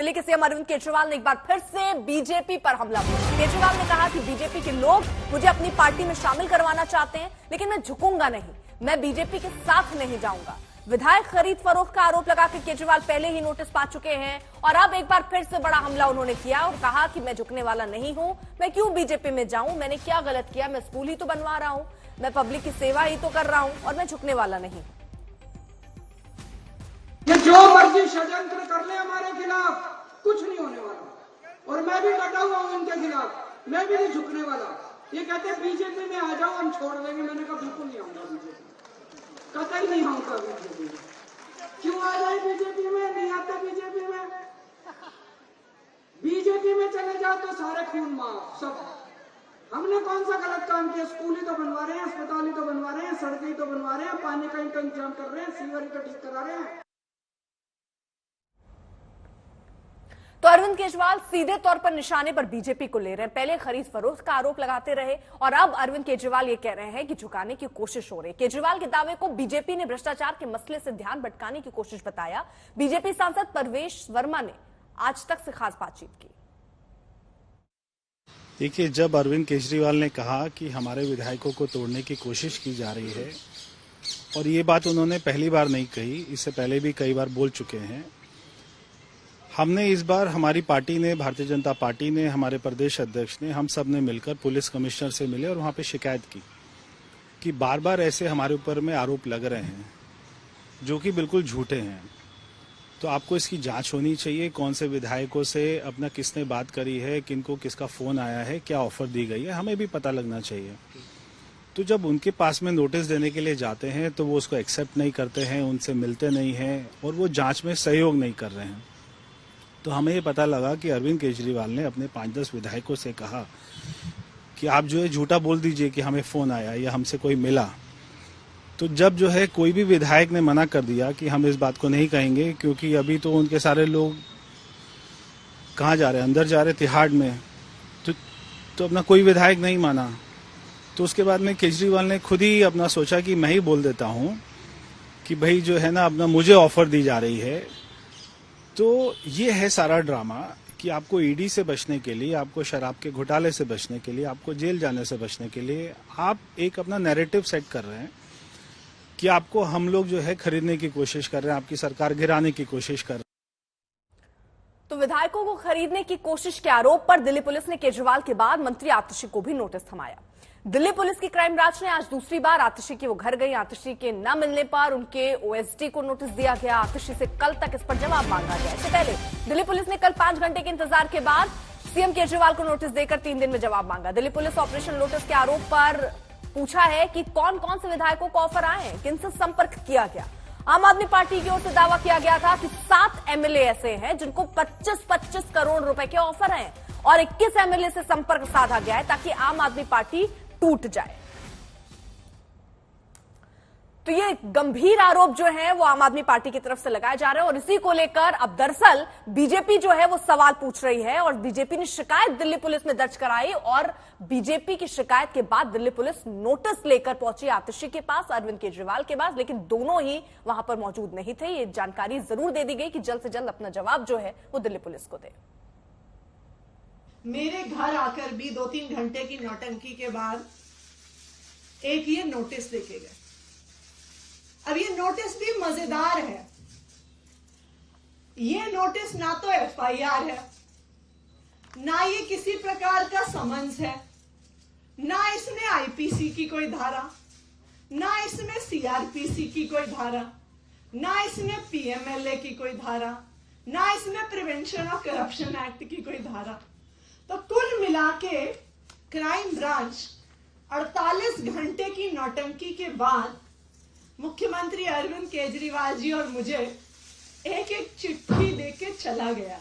दिल्ली के सीएम अरविंद केजरीवाल ने एक बार फिर से बीजेपी पर हमला बोला। केजरीवाल ने कहा कि बीजेपी के लोग मुझे अपनी पार्टी में शामिल करवाना चाहते हैं, लेकिन मैं झुकूंगा नहीं, मैं बीजेपी के साथ नहीं जाऊंगा। विधायक खरीद फरोख्त का आरोप लगाकर केजरीवाल पहले ही नोटिस पा चुके हैं और अब एक बार फिर से बड़ा हमला उन्होंने किया और कहा कि मैं झुकने वाला नहीं हूं, मैं क्यों बीजेपी में जाऊं, मैंने क्या गलत किया, मैं स्कूल ही तो बनवा रहा हूं, मैं पब्लिक की सेवा ही तो कर रहा हूं और मैं झुकने वाला नहीं। ये जो मर्जी षड्यंत्र कर ले हमारे खिलाफ, कुछ नहीं होने वाला और मैं भी डटा हुआ हूं इनके खिलाफ, मैं भी नहीं झुकने वाला। ये कहते हैं बीजेपी में आ जाओ हम छोड़ देंगे, मैंने कहा बिल्कुल नहीं आऊंगा बीजेपी, कतई नहीं आऊंगा बीजेपी में। क्यों आ जाए बीजेपी में, नहीं आता बीजेपी में। बीजेपी में चले जाओ तो सारे खून माफ सब। हमने कौन सा गलत काम किया, स्कूल ही तो बनवा रहे हैं, अस्पताल ही तो बनवा रहे हैं, सड़कें ही तो बनवा रहे हैं, पानी का इंतजाम कर रहे हैं, सीवर ही तो ठीक करा रहे हैं। तो अरविंद केजरीवाल सीधे तौर पर निशाने पर बीजेपी को ले रहे हैं। पहले खरीद फरोख्त का आरोप लगाते रहे और अब अरविंद केजरीवाल ये कह रहे हैं कि झुकाने की कोशिश हो रही है। केजरीवाल के दावे को बीजेपी ने भ्रष्टाचार के मसले से ध्यान भटकाने की कोशिश बताया। बीजेपी सांसद परवेश वर्मा ने आज तक से खास बातचीत की। देखिए, जब अरविंद केजरीवाल ने कहा कि हमारे विधायकों को तोड़ने की कोशिश की जा रही है, और ये बात उन्होंने पहली बार नहीं कही, इससे पहले भी कई बार बोल चुके हैं। हमने इस बार, हमारी पार्टी ने, भारतीय जनता पार्टी ने, हमारे प्रदेश अध्यक्ष ने, हम सब ने मिलकर पुलिस कमिश्नर से मिले और वहां पे शिकायत की कि बार बार ऐसे हमारे ऊपर में आरोप लग रहे हैं जो कि बिल्कुल झूठे हैं। तो आपको इसकी जांच होनी चाहिए, कौन से विधायकों से अपना किसने बात करी है, किनको किसका फोन आया है, क्या ऑफर दी गई है, हमें भी पता लगना चाहिए। तो जब उनके पास में नोटिस देने के लिए जाते हैं तो वो उसको एक्सेप्ट नहीं करते हैं, उनसे मिलते नहीं हैं और वो जांच में सहयोग नहीं कर रहे हैं। तो हमें ये पता लगा कि अरविंद केजरीवाल ने अपने 5-10 विधायकों से कहा कि आप जो है झूठा बोल दीजिए कि हमें फोन आया या हमसे कोई मिला। तो जब जो है कोई भी विधायक ने मना कर दिया कि हम इस बात को नहीं कहेंगे, क्योंकि अभी तो उनके सारे लोग कहाँ जा रहे हैं, अंदर जा रहे तिहाड़ में, तो अपना कोई विधायक नहीं माना। तो उसके बाद में केजरीवाल ने खुद ही अपना सोचा कि मैं ही बोल देता हूँ कि भाई जो है ना, अपना मुझे ऑफर दी जा रही है। तो ये है सारा ड्रामा कि आपको ईडी से बचने के लिए, आपको शराब के घोटाले से बचने के लिए, आपको जेल जाने से बचने के लिए आप एक अपना नैरेटिव सेट कर रहे हैं कि आपको हम लोग जो है खरीदने की कोशिश कर रहे हैं, आपकी सरकार गिराने की कोशिश कर रहे हैं। तो विधायकों को खरीदने की कोशिश के आरोप पर दिल्ली पुलिस ने केजरीवाल के बाद मंत्री आतिशी को भी नोटिस थमाया। दिल्ली पुलिस की क्राइम ब्रांच ने आज दूसरी बार आतिशी की वो घर गई। आतिशी के न मिलने पर उनके ओएसडी को नोटिस दिया गया। आतिशी से कल तक इस पर जवाब मांगा गया। इससे पहले दिल्ली पुलिस ने कल 5 घंटे के इंतजार के बाद सीएम केजरीवाल को नोटिस देकर 3 दिन में जवाब मांगा। दिल्ली पुलिस ऑपरेशन लोटस के आरोप पर पूछा है कि कौन कौन से विधायकों को ऑफर आए हैं, किनसे संपर्क किया गया। आम आदमी पार्टी की ओर से दावा किया गया था कि 7 एमएलए ऐसे हैं जिनको 25-25 करोड़ रुपए के ऑफर हैं और 21 एमएलए से संपर्क साधा गया है ताकि आम आदमी पार्टी टूट जाए। तो ये गंभीर आरोप जो है वो आम आदमी पार्टी की तरफ से लगाए जा रहे हैं और इसी को लेकर अब दरअसल बीजेपी जो है वो सवाल पूछ रही है और बीजेपी ने शिकायत दिल्ली पुलिस में दर्ज कराई और बीजेपी की शिकायत के बाद दिल्ली पुलिस नोटिस लेकर पहुंची आतिशी के पास, अरविंद केजरीवाल के पास, लेकिन दोनों ही वहां पर मौजूद नहीं थे। ये जानकारी जरूर दे दी गई कि जल्द से जल्द अपना जवाब जो है वो दिल्ली पुलिस को दे। मेरे घर आकर भी 2-3 घंटे की नौटंकी के बाद एक ये नोटिस देके गए। अब ये नोटिस भी मजेदार है। ये नोटिस ना तो एफआईआर है, ना ये किसी प्रकार का समन्स है, ना इसमें आईपीसी की कोई धारा, ना इसमें सीआरपीसी की कोई धारा, ना इसमें पीएमएलए की कोई धारा, ना इसमें प्रिवेंशन ऑफ करप्शन एक्ट की कोई धारा। तो कुल मिला के क्राइम ब्रांच 48 घंटे की नौटंकी के बाद मुख्यमंत्री अरविंद केजरीवाल जी और मुझे एक एक चिट्ठी देके चला गया है,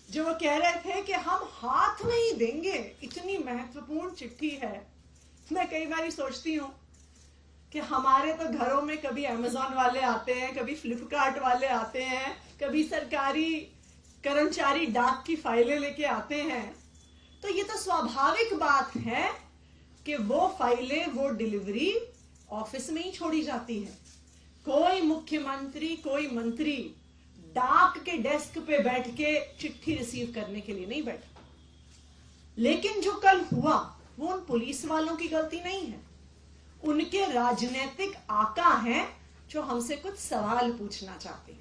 जो वो कह रहे थे कि हम हाथ नहीं देंगे। इतनी महत्वपूर्ण चिट्ठी है। मैं कई बार सोचती हूँ कि हमारे तो घरों में कभी अमेजोन वाले आते हैं, कभी फ्लिपकार्ट वाले आते हैं, कभी सरकारी कर्मचारी डाक की फाइलें लेके आते हैं। तो ये तो स्वाभाविक बात है कि वो फाइलें, वो डिलीवरी ऑफिस में ही छोड़ी जाती है। कोई मुख्यमंत्री, कोई मंत्री डाक के डेस्क पे बैठ के चिट्ठी रिसीव करने के लिए नहीं बैठा। लेकिन जो कल हुआ वो उन पुलिस वालों की गलती नहीं है, उनके राजनीतिक आका हैं जो हमसे कुछ सवाल पूछना चाहते हैं।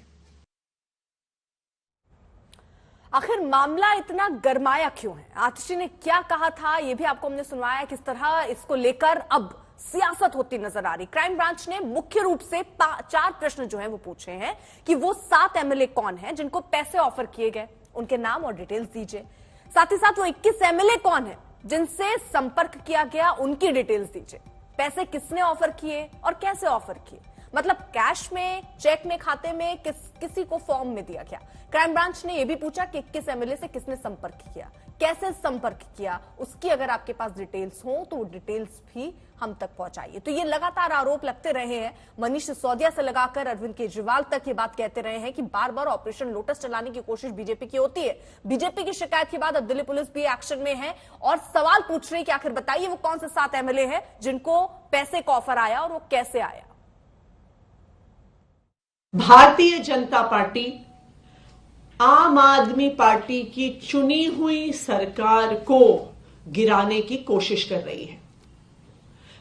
आखिर मामला इतना गरमाया क्यों है? आतिशी ने क्या कहा था ये भी आपको हमने सुनवाया। किस तरह इसको लेकर अब सियासत होती नजर आ रही। क्राइम ब्रांच ने मुख्य रूप से 4 प्रश्न जो हैं वो पूछे हैं कि वो 7 एमएलए कौन हैं जिनको पैसे ऑफर किए गए, उनके नाम और डिटेल्स दीजिए। साथ ही साथ वो 21 एमएलए कौन है जिनसे संपर्क किया गया, उनकी डिटेल्स दीजिए। पैसे किसने ऑफर किए और कैसे ऑफर किए, मतलब कैश में, चेक में, खाते में, किसी को फॉर्म में दिया गया। क्राइम ब्रांच ने यह भी पूछा कि 21 एमएलए से किसने संपर्क किया, कैसे संपर्क किया, उसकी अगर आपके पास डिटेल्स हो तो वो डिटेल्स भी हम तक पहुंचाइए। तो ये लगातार आरोप लगते रहे हैं। मनीष सिसोदिया से लगाकर अरविंद केजरीवाल तक ये बात कहते रहे हैं कि बार बार ऑपरेशन लोटस चलाने की कोशिश बीजेपी की होती है। बीजेपी की शिकायत के बाद अब दिल्ली पुलिस भी एक्शन में है और सवाल पूछ रही है कि आखिर बताइए वो कौन से 7 एमएलए हैं जिनको पैसे का ऑफर आया और वो कैसे आया। भारतीय जनता पार्टी आम आदमी पार्टी की चुनी हुई सरकार को गिराने की कोशिश कर रही है।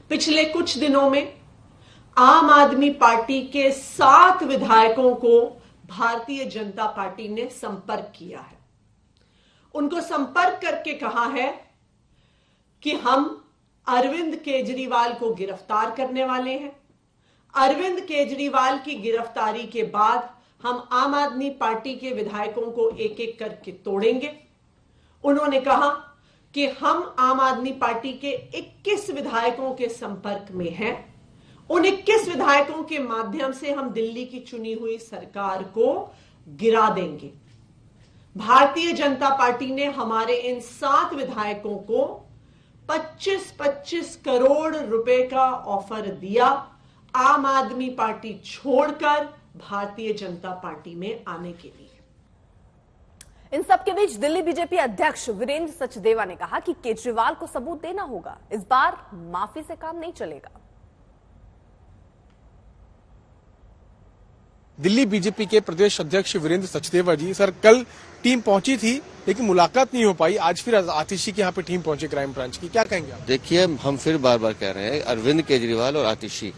पिछले कुछ दिनों में आम आदमी पार्टी के 7 विधायकों को भारतीय जनता पार्टी ने संपर्क किया है। उनको संपर्क करके कहा है कि हम अरविंद केजरीवाल को गिरफ्तार करने वाले हैं। अरविंद केजरीवाल की गिरफ्तारी के बाद हम आम आदमी पार्टी के विधायकों को एक एक करके तोड़ेंगे। उन्होंने कहा कि हम आम आदमी पार्टी के 21 विधायकों के संपर्क में हैं। उन 21 विधायकों के माध्यम से हम दिल्ली की चुनी हुई सरकार को गिरा देंगे। भारतीय जनता पार्टी ने हमारे इन 7 विधायकों को 25-25 करोड़ रुपए का ऑफर दिया आम आदमी पार्टी छोड़कर भारतीय जनता पार्टी में आने के लिए। इन सबके बीच दिल्ली बीजेपी अध्यक्ष वीरेंद्र सचदेवा ने कहा कि केजरीवाल को सबूत देना होगा, इस बार माफी से काम नहीं चलेगा। दिल्ली बीजेपी के प्रदेश अध्यक्ष वीरेंद्र सचदेवा जी, सर कल टीम पहुंची थी लेकिन मुलाकात नहीं हो पाई, आज फिर आतिशी के यहाँ पे टीम पहुंची क्राइम ब्रांच की, क्या कहेंगे आप? देखिए, हम फिर बार बार कह रहे हैं, अरविंद केजरीवाल और आतिशी,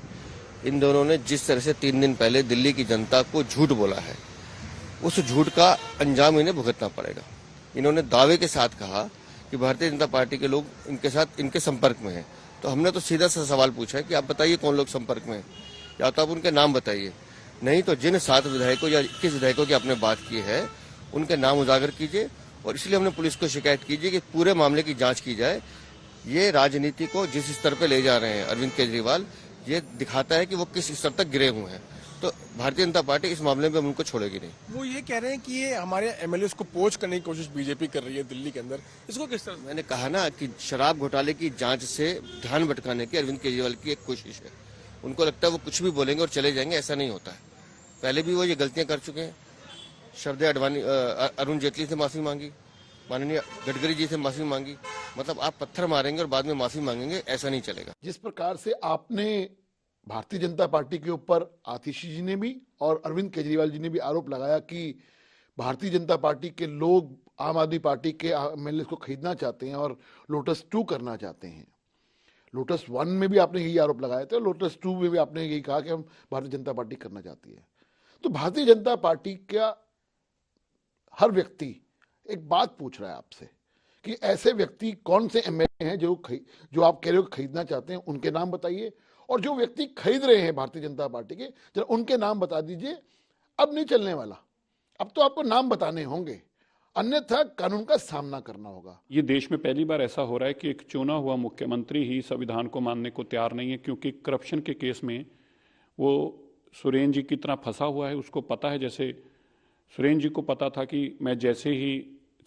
इन दोनों ने जिस तरह से 3 दिन पहले दिल्ली की जनता को झूठ बोला है, उस झूठ का अंजाम इन्हें भुगतना पड़ेगा। इन्होंने दावे के साथ कहा कि भारतीय जनता पार्टी के लोग इनके साथ इनके संपर्क में हैं। तो हमने तो सीधा सा सवाल पूछा है कि आप बताइए कौन लोग संपर्क में हैं, या तो आप उनके नाम बताइए, नहीं तो जिन 7 विधायकों या 21 विधायकों की आपने बात की है उनके नाम उजागर कीजिए। और इसलिए हमने पुलिस को शिकायत कीजिए कि पूरे मामले की जांच की जाए। ये राजनीति को जिस स्तर पर ले जा रहे हैं अरविंद केजरीवाल, ये दिखाता है कि वो किस स्तर तक गिरे हुए हैं। तो भारतीय जनता पार्टी इस मामले में उनको छोड़ेगी नहीं। वो ये कह रहे हैं कि ये हमारे एमएलए को पोच करने की कोशिश बीजेपी कर रही है दिल्ली के अंदर, इसको किस तरह? मैंने कहा ना कि शराब घोटाले की जांच से ध्यान भटकाने की अरविंद केजरीवाल की एक कोशिश है। उनको लगता है वो कुछ भी बोलेंगे और चले जाएंगे, ऐसा नहीं होता है। पहले भी वो ये गलतियां कर चुके हैं। श्रद्धेय अरुण जेटली से माफी मांगी, माननीय गडकरी जी से माफी मांगी, मतलब आप पत्थर मारेंगे और बाद में माफी मांगेंगे, ऐसा नहीं चलेगा। जिस प्रकार से आपने भारतीय जनता पार्टी के ऊपर आतिशी जी ने भी और अरविंद केजरीवाल जी ने भी आरोप लगाया कि भारतीय जनता पार्टी के लोग आम आदमी पार्टी के एमएलए को खरीदना चाहते हैं और लोटस 2 करना चाहते हैं। लोटस 1 में भी आपने यही आरोप लगाए थे, लोटस 2 में भी आपने यही कहा कि हम भारतीय जनता पार्टी करना चाहती है। तो भारतीय जनता पार्टी का हर व्यक्ति एक बात पूछ रहा है आपसे कि ऐसे व्यक्ति कौन से एमएलए हैं जो आप कह रहे हो खरीदना चाहते हैं, उनके नाम बताइए। और जो व्यक्ति खरीद रहे हैं भारतीय जनता पार्टी के, जरा उनके नाम बता दीजिए। अब नहीं चलने वाला, अब तो आपको नाम बताने होंगे, अन्यथा कानून का सामना करना होगा। ये देश में पहली बार ऐसा हो रहा है कि एक चुना हुआ मुख्यमंत्री ही संविधान को मानने को तैयार नहीं है, क्योंकि करप्शन के केस में वो सुरेन जी की तरह फंसा हुआ है। उसको पता है, जैसे सुरेन जी को पता था कि मैं जैसे ही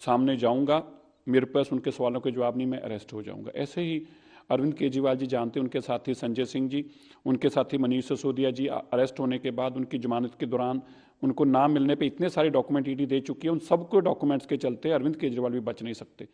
सामने जाऊंगा मेरे पास उनके सवालों के जवाब नहीं, मैं अरेस्ट हो जाऊंगा। ऐसे ही अरविंद केजरीवाल जी जानते हैं, उनके साथी संजय सिंह जी, उनके साथी मनीष सिसोदिया जी अरेस्ट होने के बाद उनकी जमानत के दौरान उनको नाम मिलने पे इतने सारे डॉक्यूमेंट ईडी दे चुकी है, उन सबको डॉक्यूमेंट्स के चलते अरविंद केजरीवाल भी बच नहीं सकते।